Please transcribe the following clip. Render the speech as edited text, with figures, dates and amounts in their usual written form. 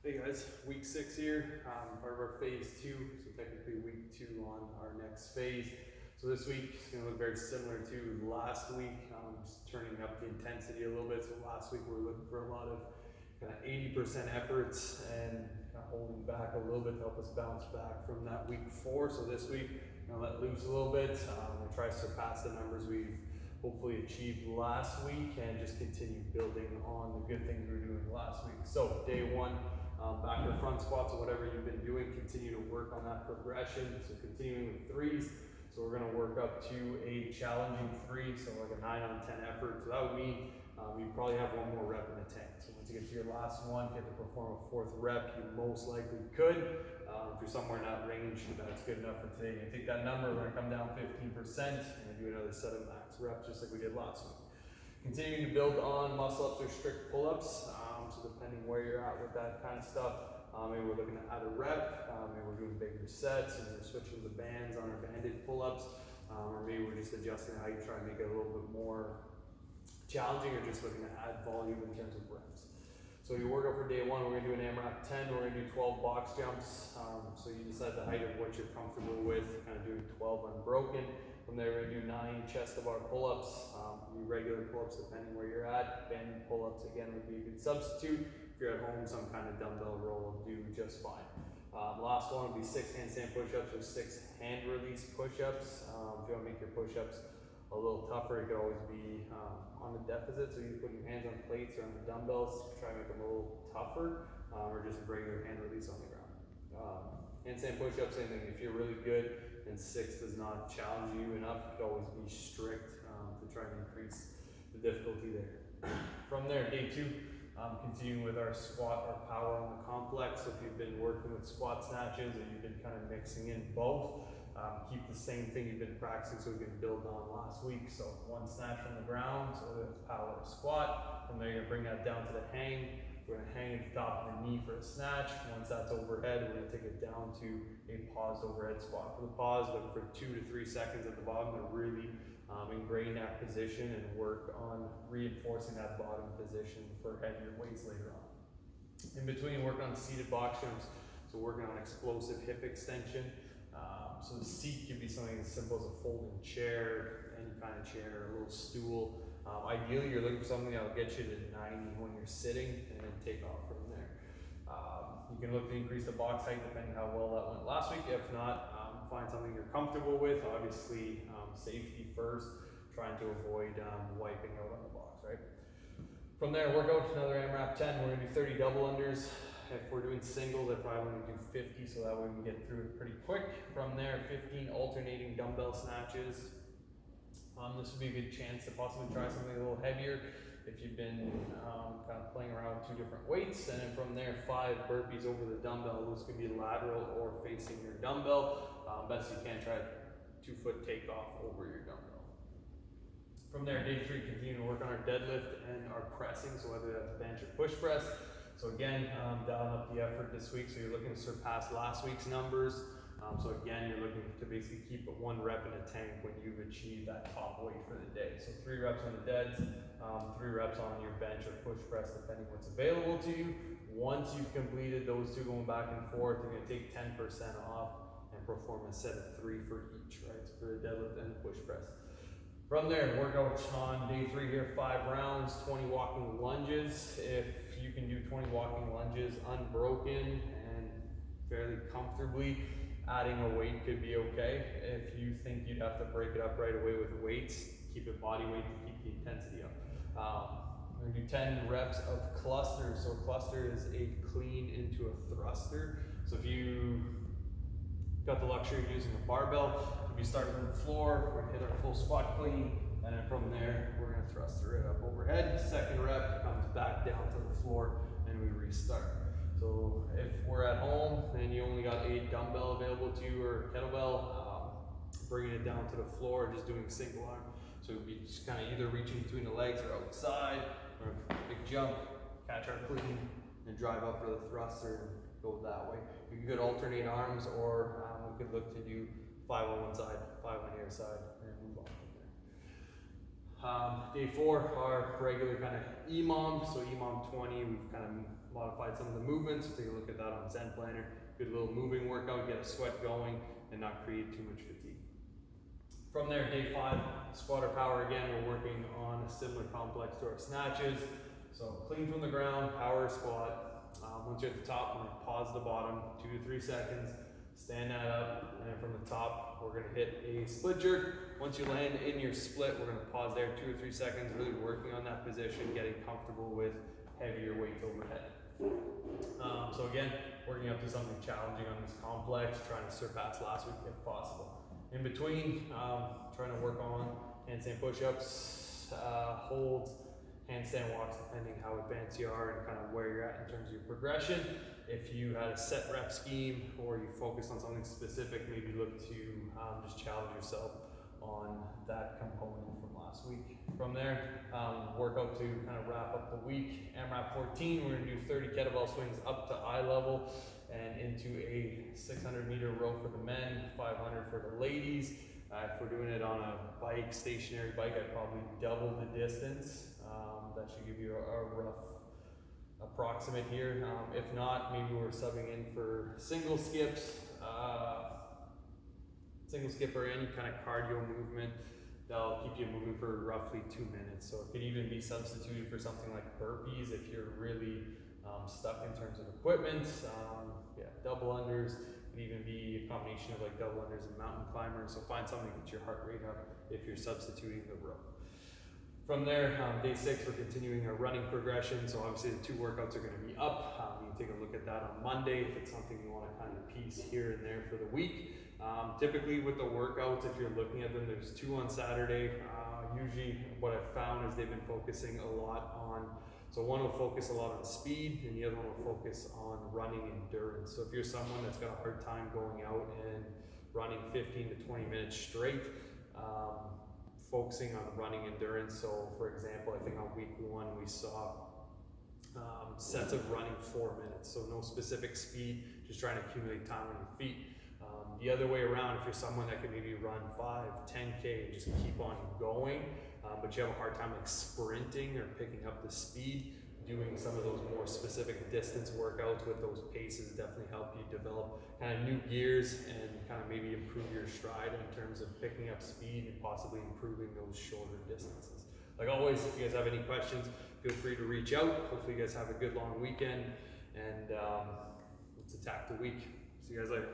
Hey guys, week 6 here, part of our phase 2, so technically week 2 on our next phase. So this week is going to look very similar to last week, just turning up the intensity a little bit. So last week we were looking for a lot of kind of 80% efforts and kind of holding back a little bit to help us bounce back from that week 4. So this week we're going to let loose a little bit, we'll try to surpass the numbers we've hopefully achieved last week and just continue building on the good things we were doing last week. So day 1, back or front squats or whatever you've been doing, continue to work on that progression. So continuing with 3s. So we're going to work up to a challenging 3, so like a 9 on 10 effort. So that would mean you probably have one more rep in the tank. So once you get to your last one, you have to perform a 4th rep. You most likely could. If you're somewhere in that range, that's good enough for today. You take that number, we're going to come down 15% and do another set of max reps just like we did last week. Continuing to build on muscle ups or strict pull-ups. So depending where you're at with that kind of stuff, maybe we're looking to add a rep, maybe we're doing bigger sets, and we're switching the bands on our banded pull-ups, or maybe we're just adjusting how you try and make it a little bit more challenging, or just looking to add volume in terms of reps. So your workout for day 1, we're going to do an AMRAP 10, we're going to do 12 box jumps. So you decide the height of what you're comfortable with, kind of doing 12 unbroken. From there, we're going to do 9 chest to bar pull-ups, regular pull-ups depending where you're at. Banded pull-ups again would be a good substitute. If you're at home, some kind of dumbbell row will do just fine. Last one would be 6 handstand push-ups or 6 hand release push-ups. If you want to make your push-ups a little tougher, it could always be on the deficit, so you put your hands on plates or on the dumbbells, try to make them a little tougher, or just regular hand release on the ground. Handstand push-ups, same thing. If you're really good and 6 does not challenge you enough, you could always be strict to try and increase the difficulty there. From there, day 2, continuing with our squat or power on the complex. So if you've been working with squat snatches or you've been kind of mixing in both, keep the same thing you've been practicing so we can build on last week. So 1 snatch from the ground, so that's power squat. From there, you're gonna bring that down to the hang. We're gonna hang at the top of the knee for a snatch. Once that's overhead, we're gonna take it down to a paused overhead squat. For the pause, look for 2 to 3 seconds at the bottom to really ingrain that position and work on reinforcing that bottom position for heavier weights later on. In between, work on seated box jumps. So working on explosive hip extension. So the seat can be something as simple as a folding chair, any kind of chair, a little stool. Ideally, you're looking for something that will get you to 90 when you're sitting and then take off from there. You can look to increase the box height depending how well that went last week. If not, find something you're comfortable with. Obviously, safety first, trying to avoid wiping out on the box, right? From there, work out another AMRAP 10. We're gonna do 30 double unders. If we're doing singles, I probably want to do 50, so that way we can get through it pretty quick. From there, 15 alternating dumbbell snatches. This would be a good chance to possibly try something a little heavier if you've been kind of playing around with 2 different weights. And then from there, 5 burpees over the dumbbell. Those could be lateral or facing your dumbbell. Best you can, try 2-foot takeoff over your dumbbell. From there, day 3, continue to work on our deadlift and our pressing, so whether that's bench or push press. So again, dialing up the effort this week, so you're looking to surpass last week's numbers. So again, you're looking to basically keep 1 rep in a tank when you've achieved that top weight for the day. So 3 reps on the deads, 3 reps on your bench or push press, depending what's available to you. Once you've completed those 2 going back and forth, you're gonna take 10% off and perform a set of 3 for each, right? So for the deadlift and the push press. From there, workout on day 3 here, 5 rounds, 20 walking lunges. If you can do 20 walking lunges unbroken and fairly comfortably, adding a weight could be okay. If you think you'd have to break it up right away with weights, keep it body weight to keep the intensity up. We're gonna do 10 reps of clusters. So a cluster is a clean into a thruster. So if you got the luxury of using a barbell, if you start from the floor, we're gonna hit our full squat clean, and then from there, we're gonna thrust it right up overhead. 2nd rep comes back down to the floor, and we restart. So if we're at home and you only got a dumbbell available to you or a kettlebell, bringing it down to the floor, just doing single arm. So we'd be just kind of either reaching between the legs or outside, or big jump, catch our clean, and drive up for the thruster and go that way. You could alternate arms, or we could look to do 5 on one side, 5 on the other side, and move on from there. Day 4, our regular kind of EMOM. So EMOM 20, we've kind of modified some of the movements. Take a look at that on Zen Planner. Good little moving workout, get a sweat going and not create too much fatigue. From there, day 5, squatter power again. We're working on a similar complex to our snatches. So clean from the ground, power squat. Once you're at the top, we're gonna pause the bottom, 2 to 3 seconds, stand that up, and then from the top, we're gonna hit a split jerk. Once you land in your split, we're gonna pause there 2 or 3 seconds, really working on that position, getting comfortable with heavier weights overhead. So again, working up to something challenging on this complex, trying to surpass last week if possible. In between, trying to work on handstand push-ups, holds, handstand walks, depending how advanced you are and kind of where you're at in terms of your progression. If you had a set rep scheme or you focused on something specific, maybe look to just challenge yourself on that component from last week. From there, workout to kind of wrap up the week. AMRAP 14, we're gonna do 30 kettlebell swings up to eye level and into a 600-meter row for the men, 500 for the ladies. If we're doing it on a bike, stationary bike, I'd probably double the distance. That should give you a rough approximate here. If not, maybe we're subbing in for single skips, single skip or any kind of cardio movement that'll keep you moving for roughly 2 minutes. So it could even be substituted for something like burpees if you're really stuck in terms of equipment. Yeah, double unders could even be a combination of like double unders and mountain climbers. So find something to get your heart rate up if you're substituting the row. From there, day 6, we're continuing our running progression. So obviously the 2 workouts are going to be up. You can take a look at that on Monday if it's something you want to kind of piece here and there for the week. Typically with the workouts, if you're looking at them, there's 2 on Saturday. Usually what I've found is they've been focusing a lot on, so one will focus a lot on speed and the other one will focus on running endurance. So if you're someone that's got a hard time going out and running 15 to 20 minutes straight, focusing on running endurance. So for example, I think on week 1 we saw sets of running 4 minutes. So no specific speed, just trying to accumulate time on your feet. The other way around, if you're someone that can maybe run 5, 10K and just keep on going, but you have a hard time like sprinting or picking up the speed, doing some of those more specific distance workouts with those paces definitely help you develop kind of new gears and kind of maybe improve your stride in terms of picking up speed and possibly improving those shorter distances. Like always, if you guys have any questions, feel free to reach out. Hopefully you guys have a good long weekend and let's attack the week. See you guys later.